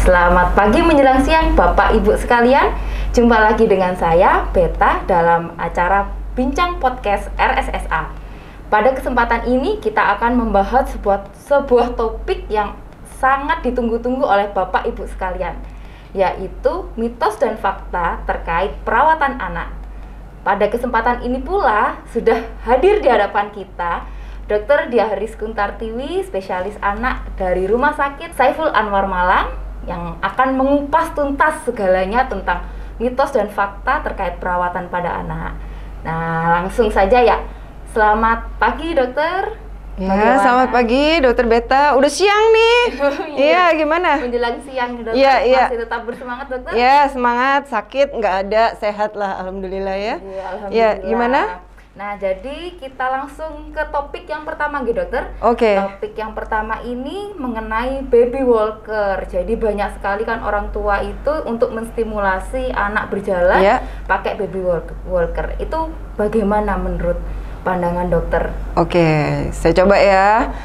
Selamat pagi menjelang siang Bapak Ibu sekalian. Jumpa lagi dengan saya Beta dalam acara Bincang Podcast RSSA. Pada kesempatan ini kita akan membahas sebuah topik yang sangat ditunggu-tunggu oleh Bapak Ibu sekalian, yaitu mitos dan fakta terkait perawatan anak. Pada kesempatan ini pula sudah hadir di hadapan kita Dr. Diah Rizkuntartiwi, spesialis anak dari Rumah Sakit Saiful Anwar Malang, yang akan mengupas tuntas segalanya tentang mitos dan fakta terkait perawatan pada anak. Nah, langsung saja ya. Selamat pagi, dokter. Ya, Bagaimana? selamat pagi, dokter Beta. Udah siang nih. Iya, gimana? Menjelang siang, dokter. Iya. Masih tetap bersemangat, dokter? Ya, semangat. Sakit nggak ada, sehat lah, alhamdulillah ya. Iya, alhamdulillah. Ya, gimana? Nah, jadi kita langsung ke topik yang pertama gitu, dokter. Oke. Topik yang pertama ini mengenai baby walker. Jadi banyak sekali kan orang tua itu untuk menstimulasi anak berjalan pakai baby walker. Itu bagaimana menurut pandangan dokter? Oke, saya coba ya.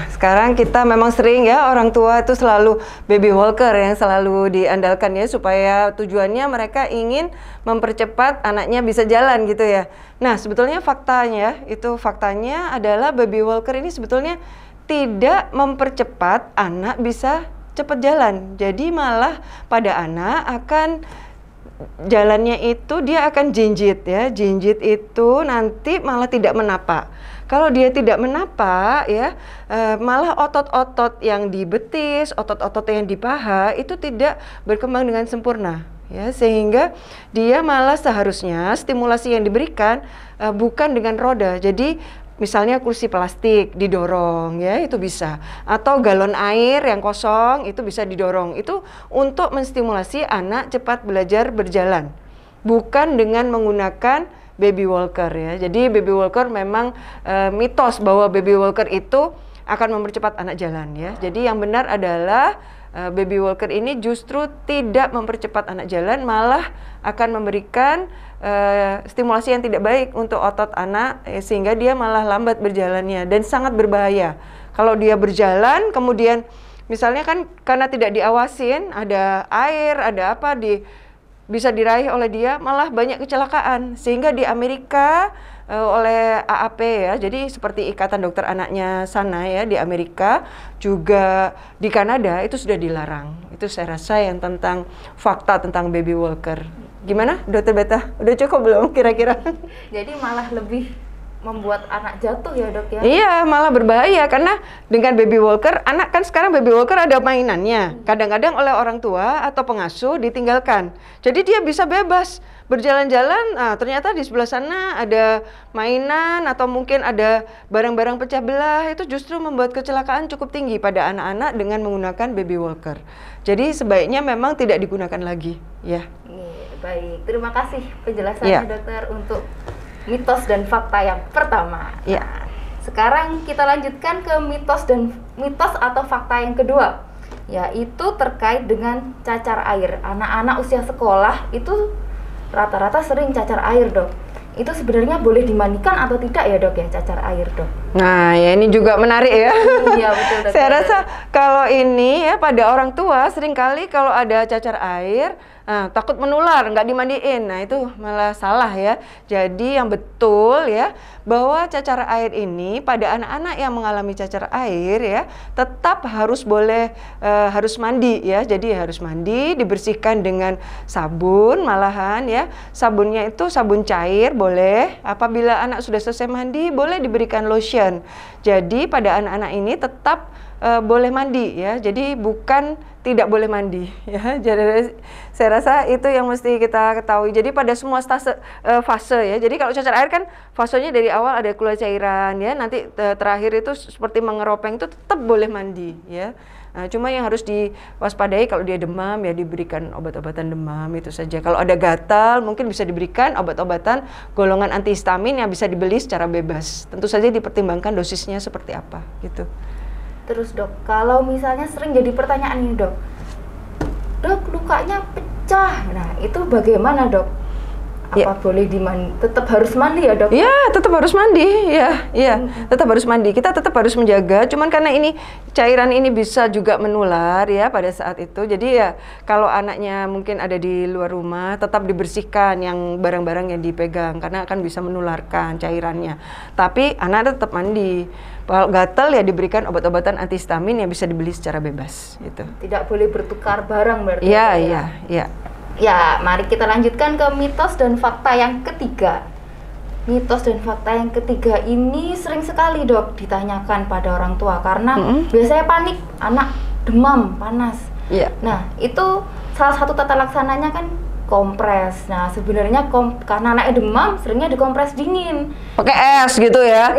Sekarang kita memang sering ya, orang tua itu selalu baby walker yang selalu diandalkan ya, supaya tujuannya mereka ingin mempercepat anaknya bisa jalan gitu ya. Nah, sebetulnya faktanya adalah baby walker ini sebetulnya tidak mempercepat anak bisa cepat jalan. Jadi malah pada anak akan jalannya itu dia akan jinjit ya. Jinjit itu nanti malah tidak menapak. Kalau dia tidak menapak ya, malah otot-otot yang di betis, otot-otot yang di paha itu tidak berkembang dengan sempurna ya, sehingga dia malah seharusnya stimulasi yang diberikan bukan dengan roda. Jadi misalnya kursi plastik didorong ya, itu bisa, atau galon air yang kosong itu bisa didorong. Itu untuk menstimulasi anak cepat belajar berjalan, bukan dengan menggunakan baby walker ya. Jadi baby walker memang mitos bahwa baby walker itu akan mempercepat anak jalan ya. Jadi yang benar adalah baby walker ini justru tidak mempercepat anak jalan, malah akan memberikan stimulasi yang tidak baik untuk otot anak, sehingga dia malah lambat berjalannya dan sangat berbahaya. Kalau dia berjalan kemudian misalnya kan karena tidak diawasin, ada air, ada apa bisa diraih oleh dia, malah banyak kecelakaan. Sehingga di Amerika oleh AAP ya, jadi seperti Ikatan Dokter Anaknya sana ya di Amerika, juga di Kanada itu sudah dilarang. Itu saya rasa yang tentang fakta tentang baby walker. Gimana, Dokter Beta? Udah cukup belum kira-kira? Jadi malah lebih membuat anak jatuh ya, dok ya? Iya, malah berbahaya karena dengan baby walker, anak kan sekarang baby walker ada mainannya. Kadang-kadang oleh orang tua atau pengasuh ditinggalkan. Jadi dia bisa bebas berjalan-jalan, ternyata di sebelah sana ada mainan atau mungkin ada barang-barang pecah belah, itu justru membuat kecelakaan cukup tinggi pada anak-anak dengan menggunakan baby walker. Jadi sebaiknya memang tidak digunakan lagi, ya. Baik, terima kasih penjelasannya dokter untuk mitos dan fakta yang pertama. Nah, sekarang kita lanjutkan ke mitos atau fakta yang kedua, yaitu terkait dengan cacar air. Anak-anak usia sekolah itu rata-rata sering cacar air, dok. Itu sebenarnya boleh dimandikan atau tidak ya, dok ya, cacar air, dok? Nah, ya ini juga menarik ya. Iya, betul, dok. Saya rasa kalau ini ya pada orang tua seringkali kalau ada cacar air takut menular, nggak dimandiin. Nah, itu malah salah ya. Jadi yang betul ya, bahwa cacar air ini pada anak-anak yang mengalami cacar air ya, tetap harus mandi ya. Jadi harus mandi, dibersihkan dengan sabun malahan ya. Sabunnya itu sabun cair boleh. Apabila anak sudah selesai mandi, boleh diberikan lotion. Jadi pada anak-anak ini tetap boleh mandi ya. Jadi bukan tidak boleh mandi ya. Jadi saya rasa itu yang mesti kita ketahui. Jadi pada semua fase ya. Jadi kalau cacar air kan fasenya dari awal ada keluar cairan ya. Nanti terakhir itu seperti mengeropeng, itu tetap boleh mandi ya. Nah, cuma yang harus diwaspadai kalau dia demam ya diberikan obat-obatan demam, itu saja. Kalau ada gatal mungkin bisa diberikan obat-obatan golongan antihistamin yang bisa dibeli secara bebas. Tentu saja dipertimbangkan dosisnya seperti apa gitu. Terus dok, kalau misalnya sering jadi pertanyaan ini dok, lukanya pecah, nah itu bagaimana dok? Apa boleh tetap harus mandi ya dok? Ya, tetap harus mandi, ya, tetap harus mandi. Kita tetap harus menjaga. Cuman karena ini cairan ini bisa juga menular ya pada saat itu. Jadi ya kalau anaknya mungkin ada di luar rumah, tetap dibersihkan yang barang-barang yang dipegang karena akan bisa menularkan cairannya. Tapi anak tetap mandi. Kalau gatal ya diberikan obat-obatan antihistamin yang bisa dibeli secara bebas. Gitu. Tidak boleh bertukar barang berarti? Iya. Ya, mari kita lanjutkan ke mitos dan fakta yang ketiga. Mitos dan fakta yang ketiga ini sering sekali dok ditanyakan pada orang tua karena biasanya panik, anak demam, panas. Iya. Nah, itu salah satu tata laksananya kan kompres. Nah, sebenarnya karena anaknya demam, seringnya dikompres dingin. Pakai es gitu ya.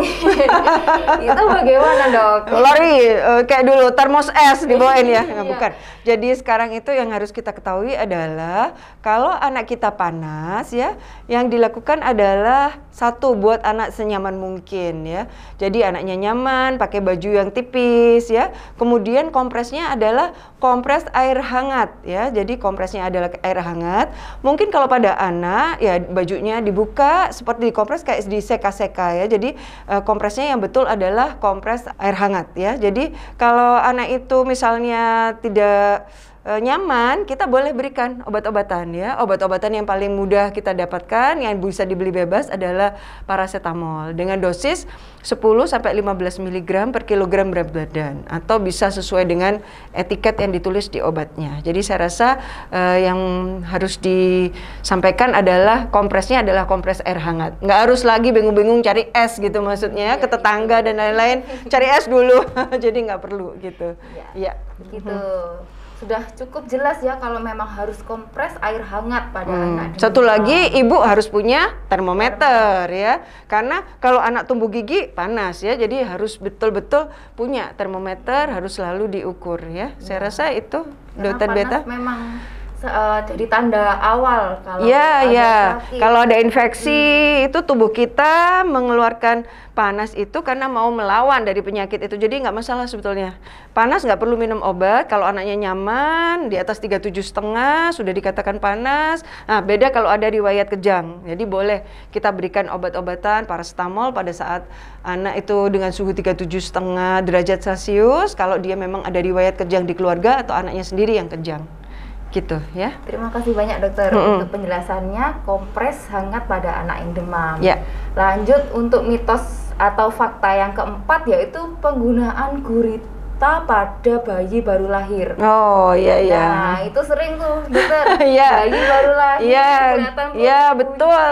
Itu bagaimana dok? Lari kayak dulu termos es dibawain ya. Nah, Iya. bukan. Jadi sekarang itu yang harus kita ketahui adalah kalau anak kita panas ya, yang dilakukan adalah satu, buat anak senyaman mungkin ya. Jadi anaknya nyaman, pakai baju yang tipis ya. Kemudian kompresnya adalah kompres air hangat ya. Jadi kompresnya adalah air hangat. Mungkin kalau pada anak ya bajunya dibuka seperti dikompres kayak diseka-seka ya. Jadi kompresnya yang betul adalah kompres air hangat ya. Jadi kalau anak itu misalnya tidak nyaman, kita boleh berikan obat-obatan ya. Obat-obatan yang paling mudah kita dapatkan yang bisa dibeli bebas adalah paracetamol dengan dosis 10 sampai 15 mg per kilogram berat badan atau bisa sesuai dengan etiket yang ditulis di obatnya. Jadi saya rasa yang harus disampaikan adalah kompresnya adalah kompres air hangat. Nggak harus lagi bingung-bingung cari es gitu maksudnya ke tetangga dan lain-lain, cari es dulu. Jadi nggak perlu gitu. Ya. Begitu. Sudah cukup jelas ya kalau memang harus kompres air hangat pada anak. Satu lagi, ibu harus punya termometer ya, karena kalau anak tumbuh gigi panas ya, jadi harus betul-betul punya termometer, harus selalu diukur ya. Saya rasa itu, Dokter Beta. Memang jadi tanda awal kalau sakit. Kalau ada infeksi itu tubuh kita mengeluarkan panas itu karena mau melawan dari penyakit itu. Jadi nggak masalah sebetulnya. Panas nggak perlu minum obat. Kalau anaknya nyaman di atas 37,5 sudah dikatakan panas. Nah, beda kalau ada riwayat kejang. Jadi boleh kita berikan obat-obatan paracetamol pada saat anak itu dengan suhu 37,5 derajat Celcius. Kalau dia memang ada riwayat kejang di keluarga atau anaknya sendiri yang kejang. Gitu ya. Terima kasih banyak dokter untuk penjelasannya kompres hangat pada anak yang demam. Ya. Lanjut untuk mitos atau fakta yang keempat yaitu penggunaan gurita pada bayi baru lahir. Oh iya. Nah itu sering tuh dokter. Iya. Bayi baru lahir kelihatan betul.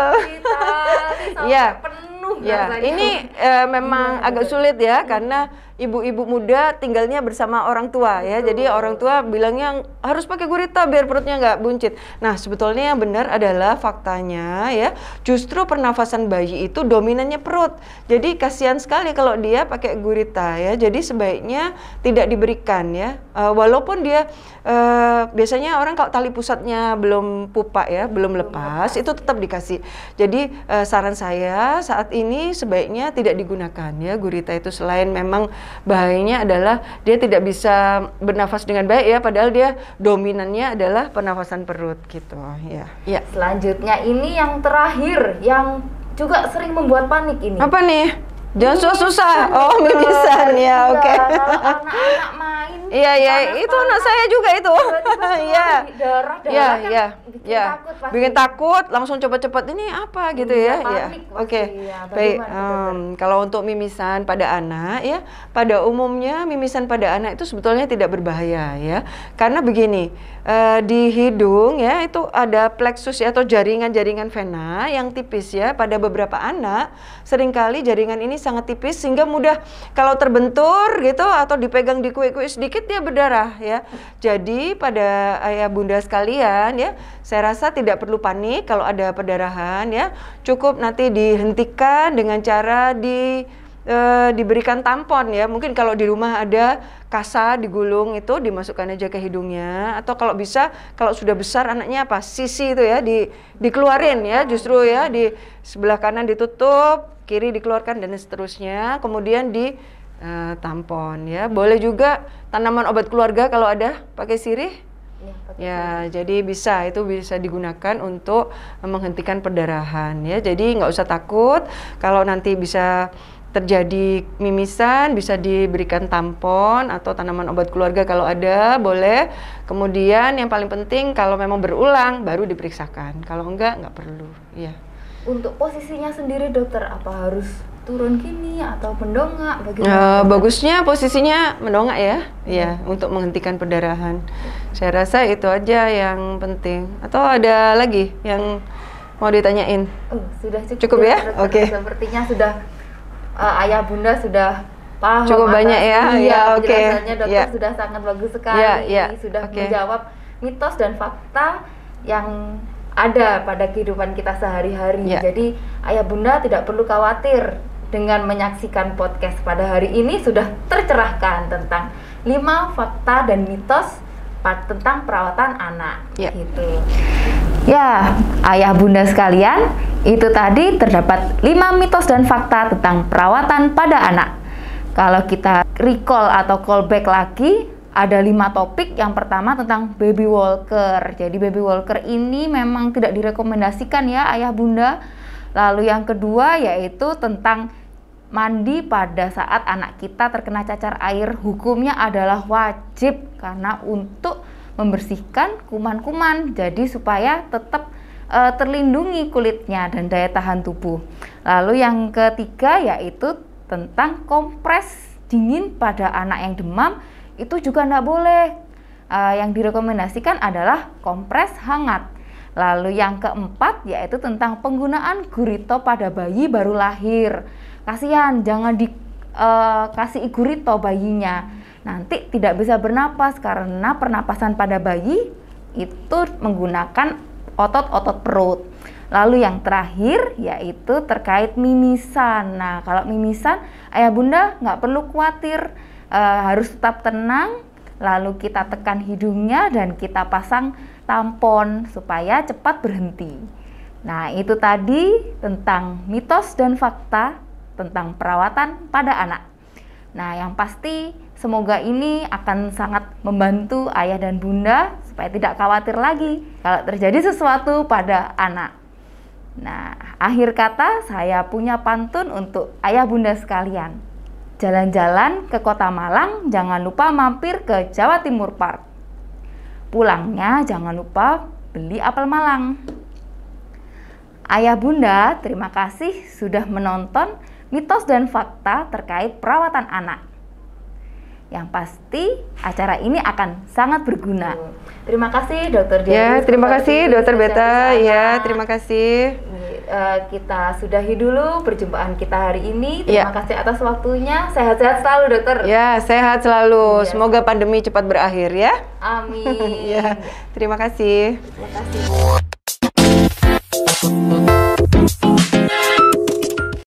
Iya. Penuh. Ya, ini memang agak sulit ya karena ibu-ibu muda tinggalnya bersama orang tua ya. Jadi orang tua bilangnya harus pakai gurita biar perutnya nggak buncit. Nah, sebetulnya yang benar adalah faktanya ya, justru pernafasan bayi itu dominannya perut. Jadi kasihan sekali kalau dia pakai gurita ya. Jadi sebaiknya tidak diberikan ya. Walaupun dia biasanya orang kalau tali pusatnya belum pupa ya, belum lepas, itu tetap dikasih. Jadi saran saya saat ini sebaiknya tidak digunakan ya gurita itu. Selain memang bahayanya adalah dia tidak bisa bernafas dengan baik ya, padahal dia dominannya adalah pernafasan perut gitu ya. Ya. Selanjutnya ini yang terakhir yang juga sering membuat panik ini. Apa nih? Jangan susah. Oh, mimisan ya, oke. Kalau anak-anak main. Iya, itu anak saya juga itu. Iya. Darah bikin takut, langsung cepat-cepat ini apa gitu ya. Oke. Baik. Kalau untuk mimisan pada anak ya, pada umumnya mimisan pada anak itu sebetulnya tidak berbahaya ya. Karena begini, di hidung ya itu ada plexus ya, atau jaringan-jaringan vena yang tipis ya. Pada beberapa anak seringkali jaringan ini sangat tipis sehingga mudah kalau terbentur gitu atau dipegang dikuik-kuik sedikit dia berdarah ya. Jadi pada ayah bunda sekalian ya, saya rasa tidak perlu panik kalau ada perdarahan ya. Cukup nanti dihentikan dengan cara diberikan tampon ya. Mungkin kalau di rumah ada kasa digulung itu dimasukkan aja ke hidungnya, atau kalau bisa kalau sudah besar anaknya apa sisi itu ya dikeluarin ya, justru ya di sebelah kanan ditutup, kiri dikeluarkan dan seterusnya, kemudian tampon ya. Boleh juga tanaman obat keluarga kalau ada, pakai sirih Ya, jadi itu bisa digunakan untuk menghentikan perdarahan ya. Jadi nggak usah takut kalau nanti bisa terjadi mimisan, bisa diberikan tampon atau tanaman obat keluarga kalau ada, boleh. Kemudian yang paling penting kalau memang berulang baru diperiksakan. Kalau enggak perlu. Ya. Untuk posisinya sendiri dokter, apa harus turun gini atau mendongak? Bagusnya posisinya mendongak ya, ya untuk menghentikan perdarahan. Saya rasa itu aja yang penting. Atau ada lagi yang mau ditanyain? Sudah cukup ya? Oke. Sepertinya sudah ayah bunda sudah paham. Cukup banyak ya. Iya, oke. Penjelasannya dokter sudah sangat bagus sekali. Sudah Oke. menjawab mitos dan fakta yang ada pada kehidupan kita sehari-hari. Jadi ayah bunda tidak perlu khawatir. Dengan menyaksikan podcast pada hari ini sudah tercerahkan tentang 5 fakta dan mitos tentang perawatan anak. Gitu. Ya, ayah bunda sekalian, itu tadi terdapat 5 mitos dan fakta tentang perawatan pada anak. Kalau kita recall atau callback lagi, ada 5 topik. Yang pertama tentang baby walker. Jadi baby walker ini memang tidak direkomendasikan ya ayah bunda. Lalu yang kedua yaitu tentang mandi pada saat anak kita terkena cacar air. Hukumnya adalah wajib karena untuk membersihkan kuman-kuman. Jadi supaya tetap terlindungi kulitnya dan daya tahan tubuh. Lalu yang ketiga yaitu tentang kompres dingin pada anak yang demam. Itu juga tidak boleh. Yang direkomendasikan adalah kompres hangat. Lalu yang keempat yaitu tentang penggunaan gurito pada bayi baru lahir. Kasihan, jangan dikasih gurito bayinya. Nanti tidak bisa bernapas karena pernapasan pada bayi itu menggunakan otot-otot perut. Lalu yang terakhir yaitu terkait mimisan. Nah, kalau mimisan ayah bunda nggak perlu khawatir, harus tetap tenang. Lalu kita tekan hidungnya dan kita pasang tampon supaya cepat berhenti. Nah, itu tadi tentang mitos dan fakta tentang perawatan pada anak. Nah, yang pasti semoga ini akan sangat membantu ayah dan bunda supaya tidak khawatir lagi kalau terjadi sesuatu pada anak. Nah, akhir kata saya punya pantun untuk ayah bunda sekalian. Jalan-jalan ke Kota Malang, jangan lupa mampir ke Jawa Timur Park. Pulangnya jangan lupa beli apel Malang. Ayah bunda, terima kasih sudah menonton mitos dan fakta terkait perawatan anak. Yang pasti acara ini akan sangat berguna. Terima kasih Dokter Dewi. Ya, terima kasih Dokter Beta. Ya, terima kasih. Kita sudahi dulu perjumpaan kita hari ini. Terima kasih atas waktunya. Sehat-sehat selalu Dokter. Ya, sehat selalu. Semoga pandemi cepat berakhir ya. Amin. Ya, terima kasih. Terima kasih.